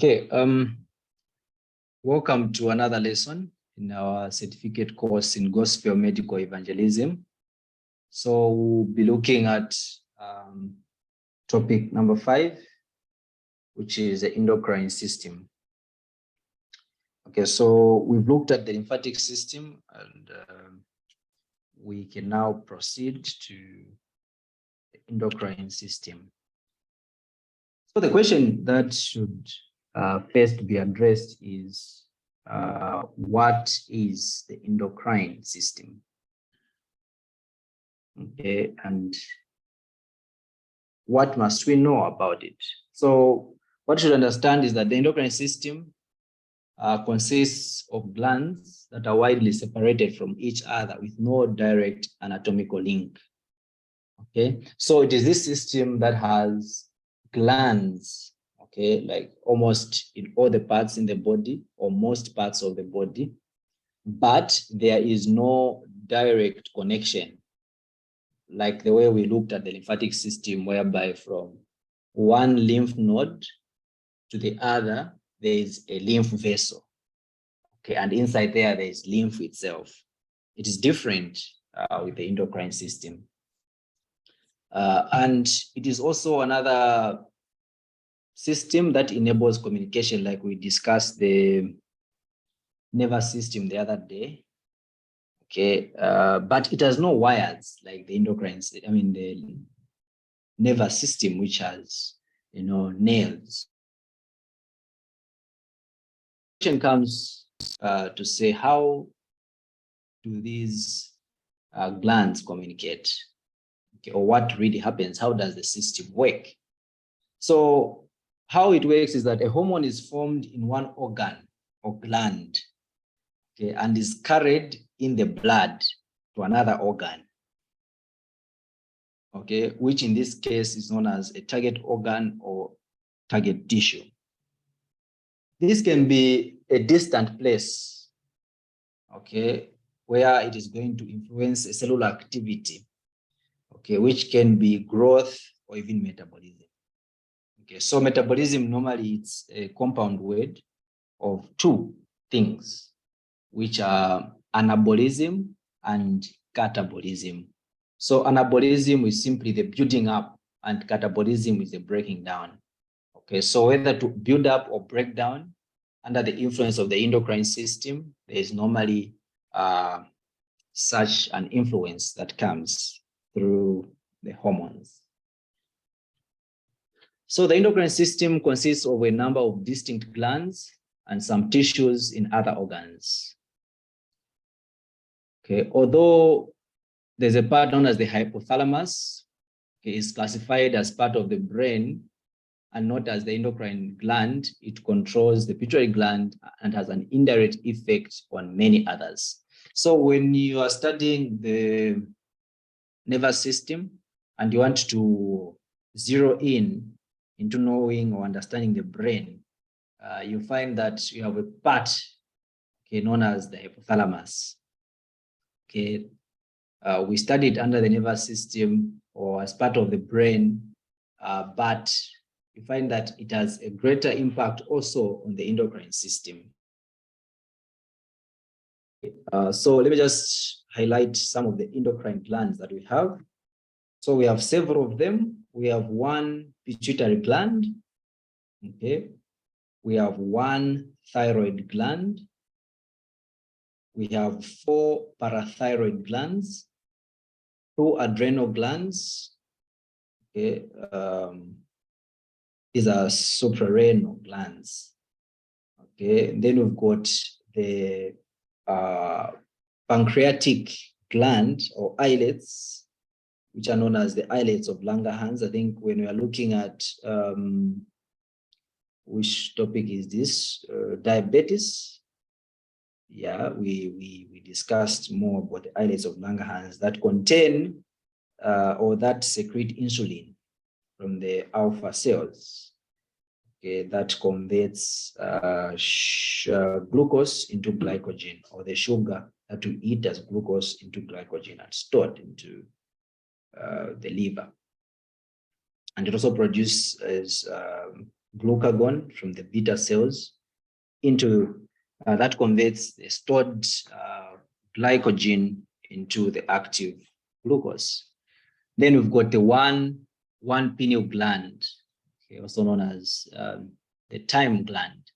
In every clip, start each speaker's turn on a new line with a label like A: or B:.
A: Okay, welcome to another lesson in our certificate course in Gospel Medical Evangelism. So we'll be looking at topic number 5, which is the endocrine system. Okay, so we've looked at the lymphatic system, and we can now proceed to the endocrine system. So the question that should first be addressed is, what is the endocrine system? Okay, and what must we know about it? So what you should understand is that the endocrine system consists of glands that are widely separated from each other with no direct anatomical link. Okay, so it is this system that has glands, okay, like almost in all the parts in the body or most parts of the body, but there is no direct connection, like the way we looked at the lymphatic system, whereby from one lymph node to the other, there is a lymph vessel, okay, and inside there is lymph itself. It is different with the endocrine system. And it is also another system that enables communication, like we discussed the nervous system the other day. Okay, but it has no wires like the endocrine, the nervous system, which has, nails. The question comes to say, how do these glands communicate? Okay, or what really happens? How does the system work? So how it works is that a hormone is formed in one organ or gland, okay, and is carried in the blood to another organ, okay, which in this case is known as a target organ or target tissue. This can be a distant place, okay, where it is going to influence a cellular activity, okay, which can be growth or even metabolism. Okay, so metabolism normally it's a compound word of two things, which are anabolism and catabolism. So anabolism is simply the building up, and catabolism is the breaking down. Okay, so whether to build up or break down under the influence of the endocrine system, there is normally such an influence that comes through the hormones. So the endocrine system consists of a number of distinct glands and some tissues in other organs. Okay, although there's a part known as the hypothalamus, okay, is classified as part of the brain and not as the endocrine gland. It controls the pituitary gland and has an indirect effect on many others. So when you are studying the nervous system and you want to zero in into knowing or understanding the brain, you find that you have a part, okay, known as the hypothalamus. Okay, we studied under the nervous system or as part of the brain, but you find that it has a greater impact also on the endocrine system. So let me just highlight some of the endocrine glands that we have. So we have several of them. We have one pituitary gland, okay. We have one thyroid gland. We have 4 parathyroid glands, 2 adrenal glands, okay. These are suprarenal glands, okay. Then we've got the pancreatic gland or islets, which are known as the islets of Langerhans. I think when we are looking at which topic is this, diabetes, yeah, we discussed more about the islets of Langerhans that contain or that secrete insulin from the alpha cells, okay, that converts glucose into glycogen, or the sugar that we eat as glucose into glycogen and stored into the liver. And it also produces glucagon from the beta cells into that converts the stored glycogen into the active glucose. Then we've got the one pineal gland, okay, also known as the thyme gland.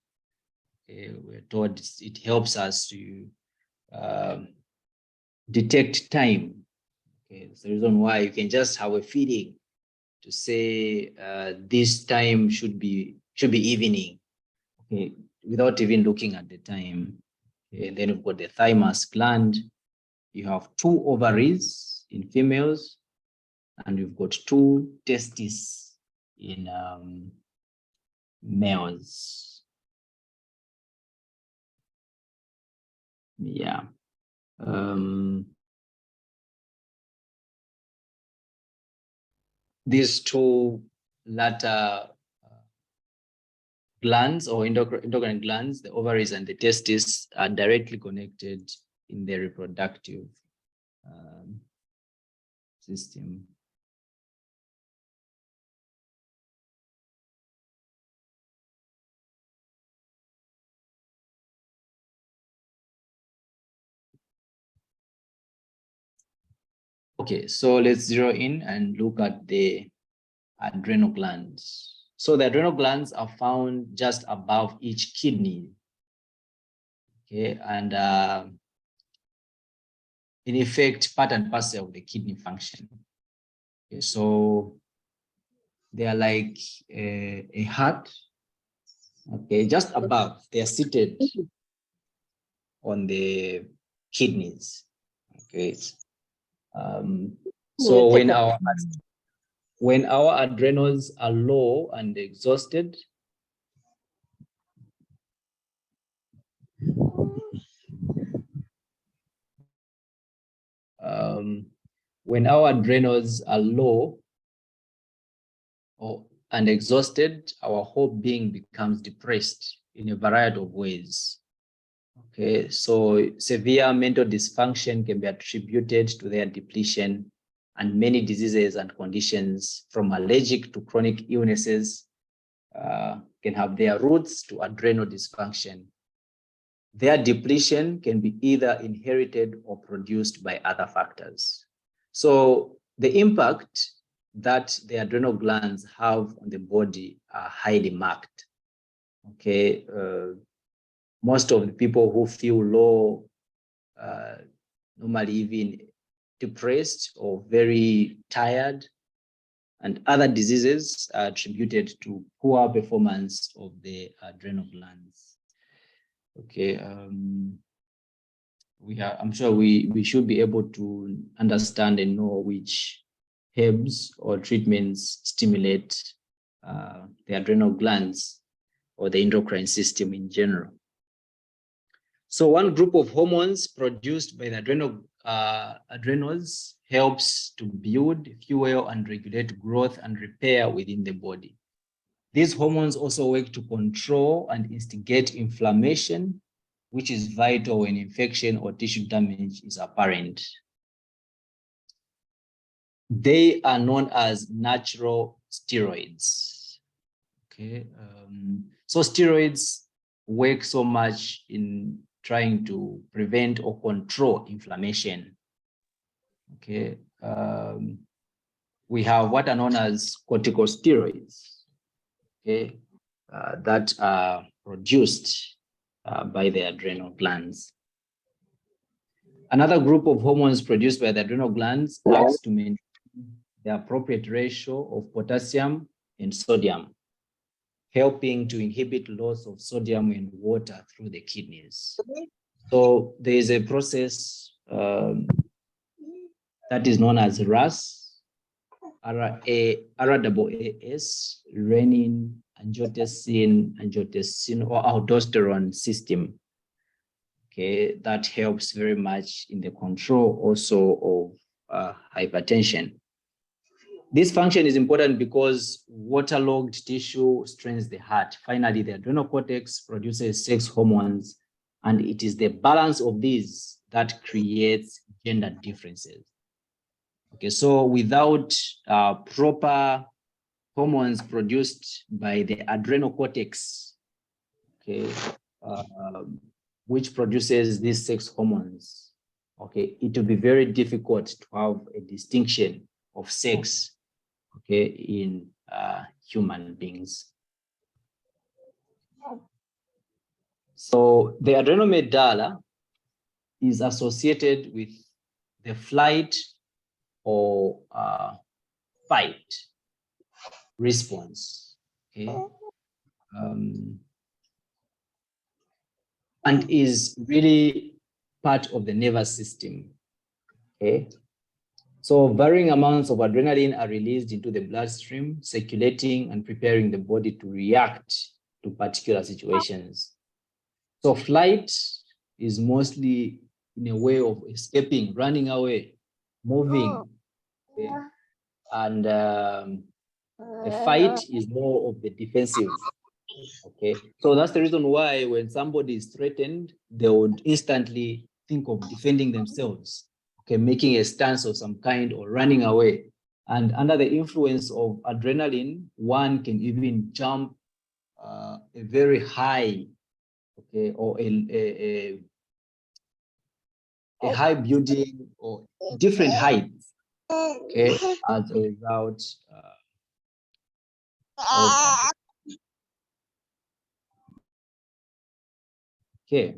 A: Okay, we're told it helps us to detect time. Okay, that's the reason why you can just have a feeling to say this time should be evening, okay, without even looking at the time. Okay, then we've got the thymus gland. You have 2 ovaries in females, and we've got 2 testes in males. Yeah. These 2 latter glands or endocrine glands, the ovaries and the testes, are directly connected in the reproductive system. Okay, so let's zero in and look at the adrenal glands. So the adrenal glands are found just above each kidney. Okay, and in effect, part and parcel of the kidney function. Okay, so they are like a heart. Okay, just above, they are seated on the kidneys. Okay, so when our adrenals are low and exhausted, when our adrenals are low and exhausted, our whole being becomes depressed in a variety of ways. Okay, so severe mental dysfunction can be attributed to their depletion, and many diseases and conditions, from allergic to chronic illnesses, can have their roots to adrenal dysfunction. Their depletion can be either inherited or produced by other factors. So the impact that the adrenal glands have on the body are highly marked. Okay, most of the people who feel low, normally even depressed or very tired, and other diseases are attributed to poor performance of the adrenal glands. Okay, I'm sure we should be able to understand and know which herbs or treatments stimulate the adrenal glands or the endocrine system in general. So one group of hormones produced by the adrenals helps to build, fuel, and regulate growth and repair within the body. These hormones also work to control and instigate inflammation, which is vital when infection or tissue damage is apparent. They are known as natural steroids. Okay, so steroids work so much in trying to prevent or control inflammation. Okay, we have what are known as corticosteroids. Okay, that are produced by the adrenal glands. Another group of hormones produced by the adrenal glands acts to maintain the appropriate ratio of potassium and sodium, helping to inhibit loss of sodium and water through the kidneys. So there is a process that is known as RAS, RAAS, renin, angiotensin or aldosterone system. Okay, that helps very much in the control also of hypertension. This function is important because waterlogged tissue strains the heart. Finally, the adrenal cortex produces sex hormones, and it is the balance of these that creates gender differences. Okay, so without proper hormones produced by the adrenal cortex, okay, which produces these sex hormones. Okay, it will be very difficult to have a distinction of sex, okay, in human beings. So the adrenal medulla is associated with the flight or fight response, okay, and is really part of the nervous system, okay. So varying amounts of adrenaline are released into the bloodstream, circulating and preparing the body to react to particular situations. So flight is mostly in a way of escaping, running away, moving, okay? And the fight is more of the defensive, okay? So that's the reason why when somebody is threatened, they would instantly think of defending themselves, okay, making a stance of some kind or running away. And under the influence of adrenaline, one can even jump a very high, okay, or a high building or different heights, okay, as a result of, okay.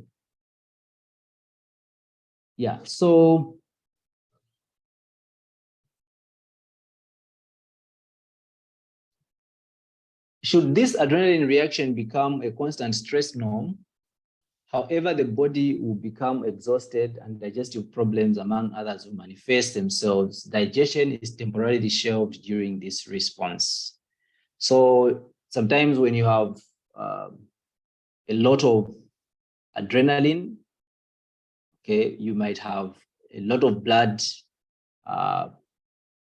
A: Yeah, so should this adrenaline reaction become a constant stress norm, however, the body will become exhausted and digestive problems, among others, will manifest themselves. Digestion is temporarily shelved during this response. So sometimes when you have a lot of adrenaline, okay, you might have a lot of blood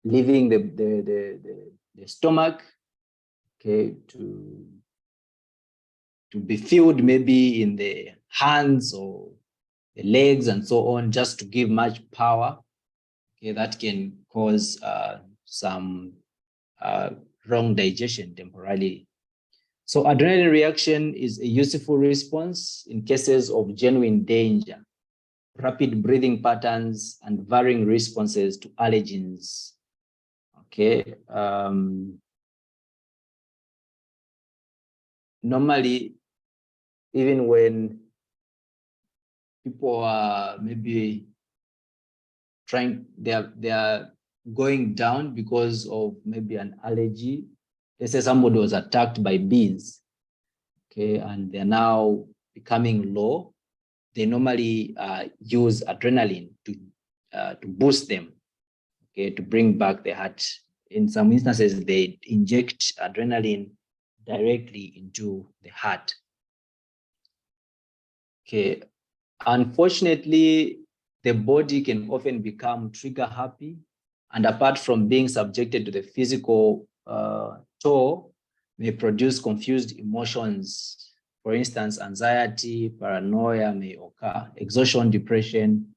A: leaving the stomach, okay, to be filled maybe in the hands or the legs and so on, just to give much power, okay, that can cause some wrong digestion temporarily. So adrenaline reaction is a useful response in cases of genuine danger, rapid breathing patterns, and varying responses to allergens. Okay. Normally, even when people are maybe they are going down because of maybe an allergy. Let's say somebody was attacked by bees, okay, and they're now becoming low. They normally use adrenaline to boost them, okay, to bring back the heart. In some instances, they inject adrenaline directly into the heart. Okay, unfortunately, the body can often become trigger happy, and apart from being subjected to the physical toll, may produce confused emotions. For instance, anxiety, paranoia may occur, exhaustion, depression,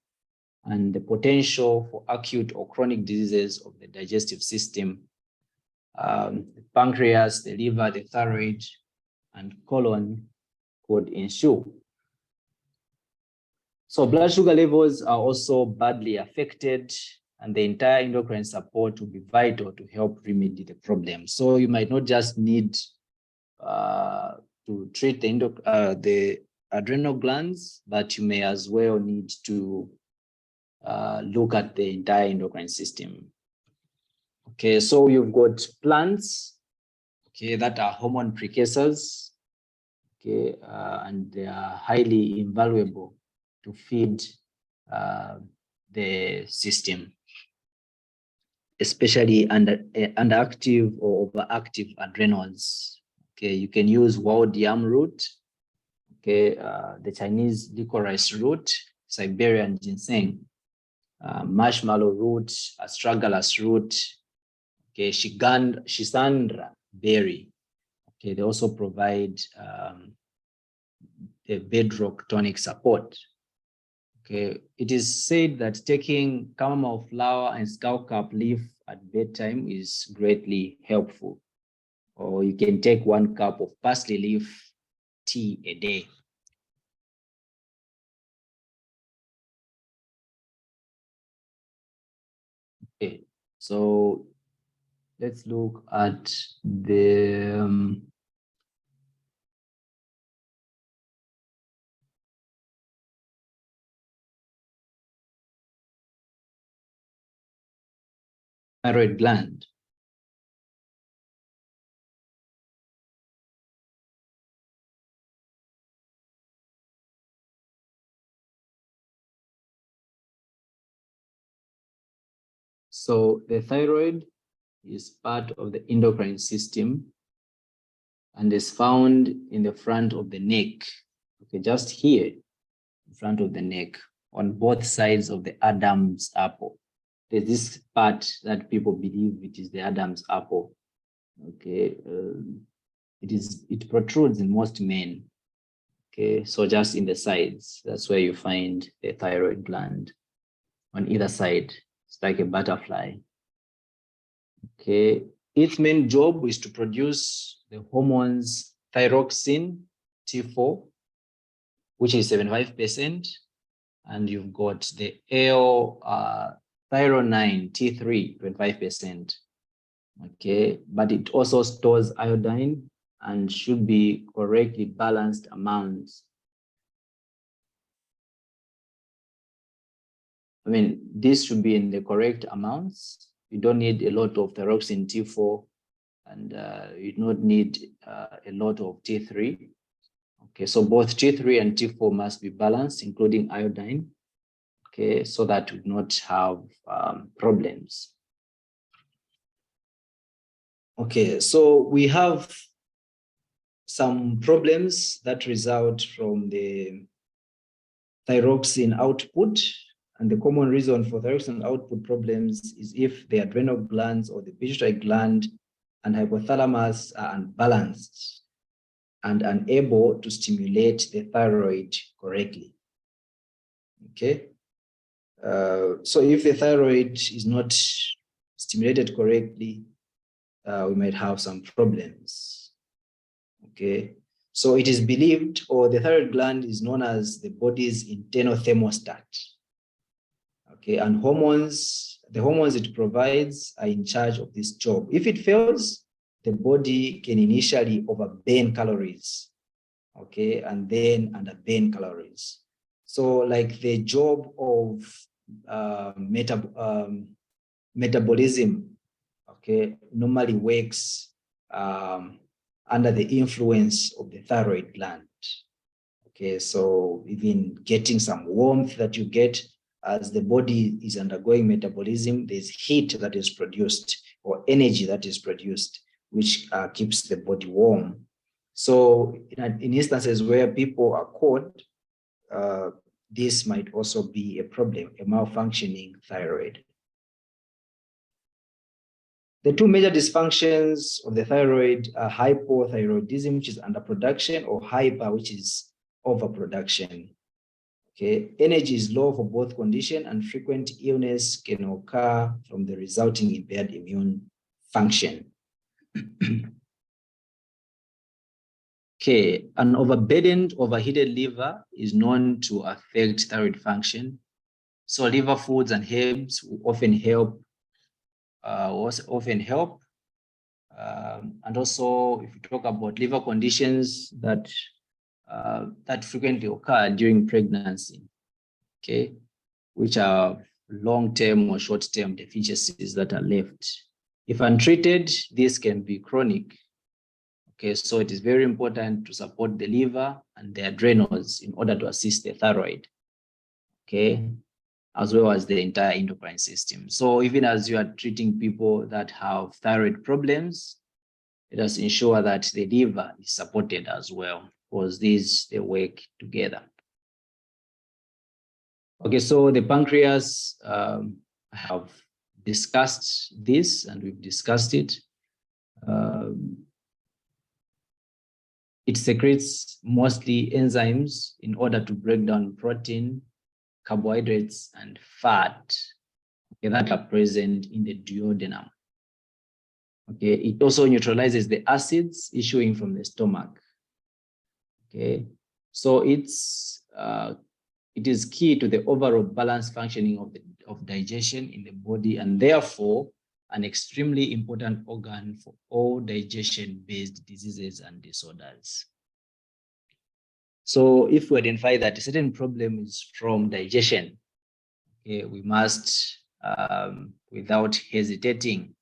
A: and the potential for acute or chronic diseases of the digestive system. The pancreas, the liver, the thyroid, and colon could ensue. So blood sugar levels are also badly affected, and the entire endocrine support will be vital to help remedy the problem. So you might not just need to treat the adrenal glands, but you may as well need to look at the entire endocrine system. Okay, so you've got plants, okay, that are hormone precursors, okay, and they are highly invaluable to feed the system, especially underactive or overactive adrenals. Okay, you can use wild yam root, okay, the Chinese licorice root, Siberian ginseng, marshmallow root, astragalus root, okay, Shisandra berry. Okay, they also provide a bedrock tonic support. Okay, it is said that taking chamomile flower and skullcap leaf at bedtime is greatly helpful. or you can take 1 cup of parsley leaf tea a day. Okay, so let's look at the thyroid gland. So the thyroid is part of the endocrine system and is found in the front of the neck. Okay, just here, in front of the neck, on both sides of the Adam's apple. There's this part that people believe it is the Adam's apple. Okay, it protrudes in most men. Okay, so just in the sides, that's where you find the thyroid gland on either side. It's like a butterfly. Okay, its main job is to produce the hormones thyroxine T4, which is 75%, and you've got the L-thyronine T3, 25%. Okay, but it also stores iodine and should be correctly balanced amounts. I mean, this should be in the correct amounts. You don't need a lot of thyroxine T4, and you don't need a lot of T3. Okay, so both T3 and T4 must be balanced, including iodine, okay, so that we do not have problems. Okay, so we have some problems that result from the thyroxine output. And the common reason for thyroxine output problems is if the adrenal glands or the pituitary gland and hypothalamus are unbalanced and unable to stimulate the thyroid correctly. Okay. So if the thyroid is not stimulated correctly, we might have some problems. Okay. So it is believed, or the thyroid gland is known as the body's internal thermostat. Okay, and the hormones it provides are in charge of this job. If it fails, the body can initially overburn calories, okay, and then underburn calories. So like the job of metabolism, okay, normally works under the influence of the thyroid gland. Okay, so even getting some warmth that you get as the body is undergoing metabolism, there's heat that is produced or energy that is produced, which keeps the body warm. So in instances where people are cold, this might also be a problem, a malfunctioning thyroid. The two major dysfunctions of the thyroid are hypothyroidism, which is underproduction, or hyper, which is overproduction. Okay, energy is low for both conditions, and frequent illness can occur from the resulting impaired immune function. Okay, an overburdened, overheated liver is known to affect thyroid function. So liver foods and herbs will often help. And also, if you talk about liver conditions that frequently occur during pregnancy, okay, which are long-term or short-term deficiencies that are left. If untreated, this can be chronic. Okay, so it is very important to support the liver and the adrenals in order to assist the thyroid, okay, as well as the entire endocrine system. So even as you are treating people that have thyroid problems, let us ensure that the liver is supported as well, because they work together. Okay, so the pancreas, I have discussed this and we've discussed it. It secretes mostly enzymes in order to break down protein, carbohydrates, and fat, okay, that are present in the duodenum. Okay, it also neutralizes the acids issuing from the stomach. Okay, so it is key to the overall balanced functioning of digestion in the body, and therefore an extremely important organ for all digestion-based diseases and disorders. So if we identify that a certain problem is from digestion, okay, we must, without hesitating,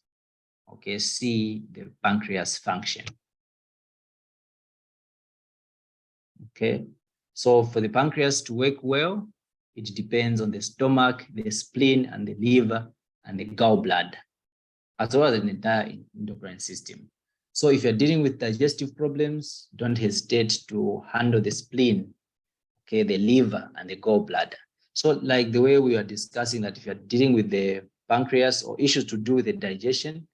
A: okay, see the pancreas function. Okay, so for the pancreas to work well, it depends on the stomach, the spleen, and the liver, and the gallbladder, as well as the entire endocrine system. So if you're dealing with digestive problems, don't hesitate to handle the spleen, okay, the liver, and the gallbladder. So like the way we are discussing that if you're dealing with the pancreas or issues to do with the digestion,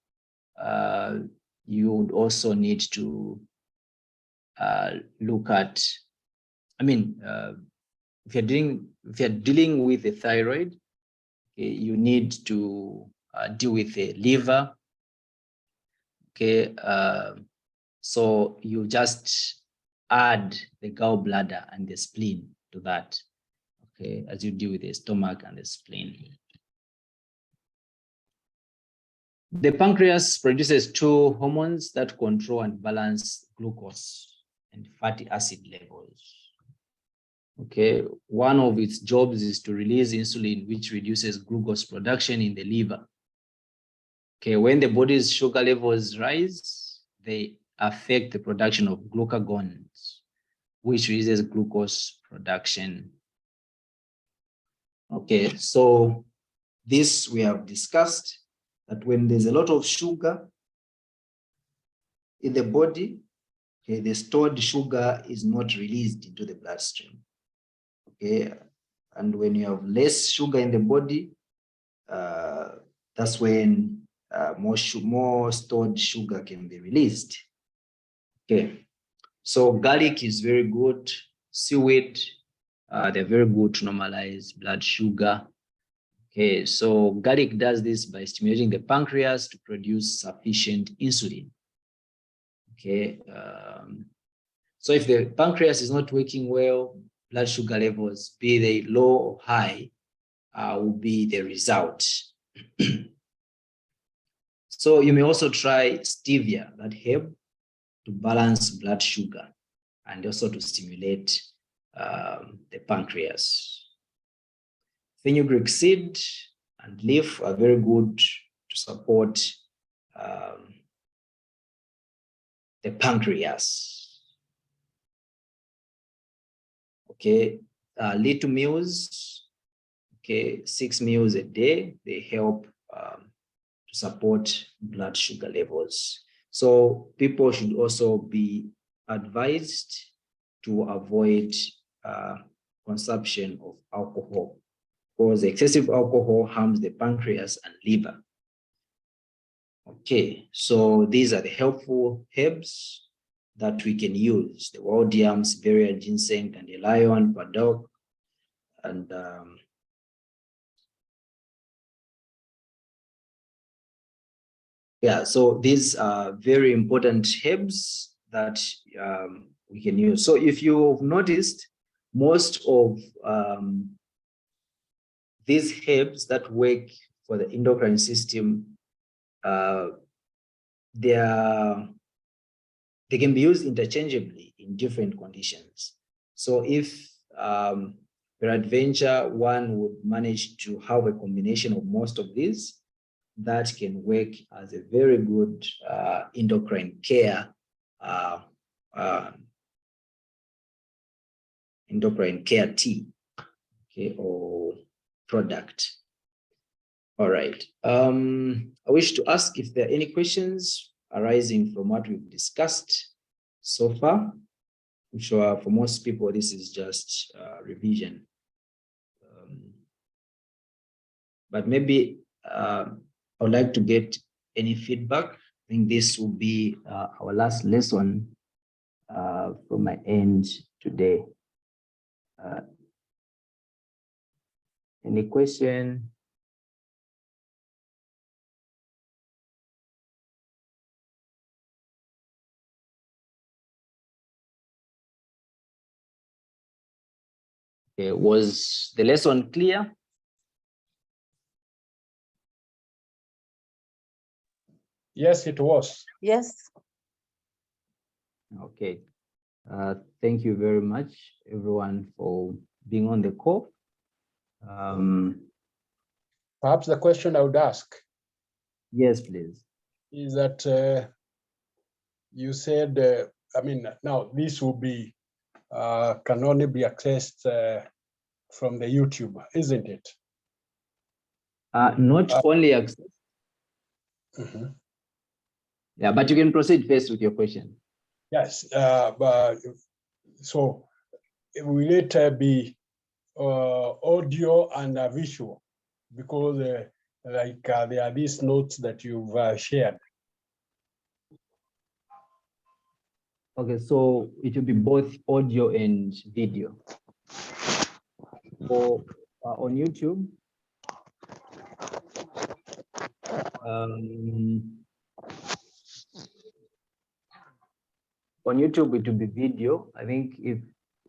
A: you would also need to look at, if you're dealing with the thyroid, okay, you need to deal with the liver. Okay, so you just add the gallbladder and the spleen to that, okay, as you deal with the stomach and the spleen. The pancreas produces two hormones that control and balance glucose and fatty acid levels. Okay, one of its jobs is to release insulin, which reduces glucose production in the liver. Okay, when the body's sugar levels rise, they affect the production of glucagons, which raises glucose production. Okay, so this we have discussed that when there's a lot of sugar in the body, okay, the stored sugar is not released into the bloodstream. Okay, and when you have less sugar in the body, that's when more stored sugar can be released. Okay, so garlic is very good. Seaweed, they're very good to normalize blood sugar. Okay, so garlic does this by stimulating the pancreas to produce sufficient insulin. Okay, so if the pancreas is not working well, blood sugar levels, be they low or high, will be the result. So you may also try stevia, that herb, to balance blood sugar and also to stimulate the pancreas. Fenugreek seed and leaf are very good to support the pancreas. Okay, little meals, okay, 6 meals a day, they help to support blood sugar levels. So people should also be advised to avoid consumption of alcohol, because excessive alcohol harms the pancreas and liver. Okay, so these are the helpful herbs that we can use: the wild yams, Siberian ginseng, dandelion, burdock, and yeah, so these are very important herbs that we can use. So if you've noticed, most of these herbs that work for the endocrine system, they can be used interchangeably in different conditions. So if peradventure one would manage to have a combination of most of these, that can work as a very good endocrine care tea, okay, or product. All right. I wish to ask if there are any questions arising from what we've discussed so far. I'm sure for most people, this is just revision. But maybe I would like to get any feedback. I think this will be our last lesson from my end today. Any question? Okay, was the lesson clear?
B: Yes, it was.
C: Yes.
A: Okay. Thank you very much, everyone, for being on the call.
B: Perhaps the question I would ask
A: Yes, please.
B: is that you said, I mean, now this will be, can only be accessed from the YouTube, isn't it?
A: Not only access.
B: Mhm.
A: Yeah, but you can proceed first with your question.
B: Yes, but so will it be audio and visual? Because like there are these notes that you've shared.
A: Okay, so it will be both audio and video. For on YouTube, on YouTube it will be video. I think if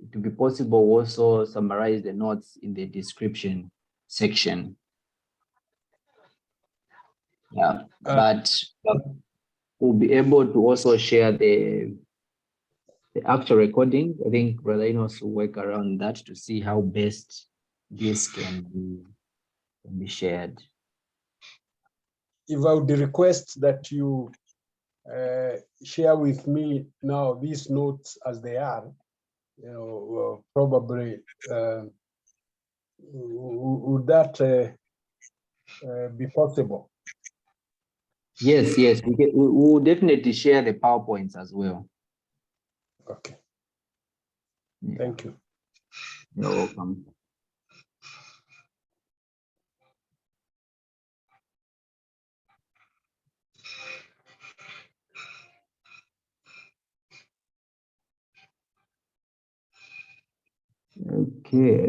A: it will be possible, also summarize the notes in the description section. Yeah, but we'll be able to also share the actual recording. I think Brother Enos will work around that to see how best this can be shared.
B: If I would request that you share with me now these notes as they are, you know, probably would that be possible?
A: Yes, we will definitely share the PowerPoints as well.
B: Okay.
A: Yeah.
B: Thank you.
A: You're welcome. Okay,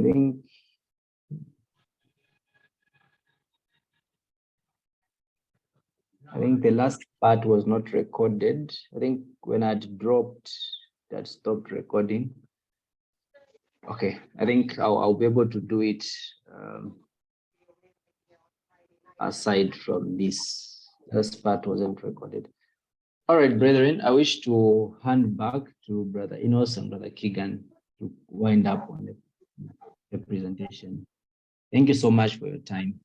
A: I think the last part was not recorded. I think when I'd dropped, that stopped recording. Okay, I think I'll be able to do it aside from this. This part wasn't recorded. All right, brethren, I wish to hand back to Brother Enos and Brother Keegan to wind up on the presentation. Thank you so much for your time.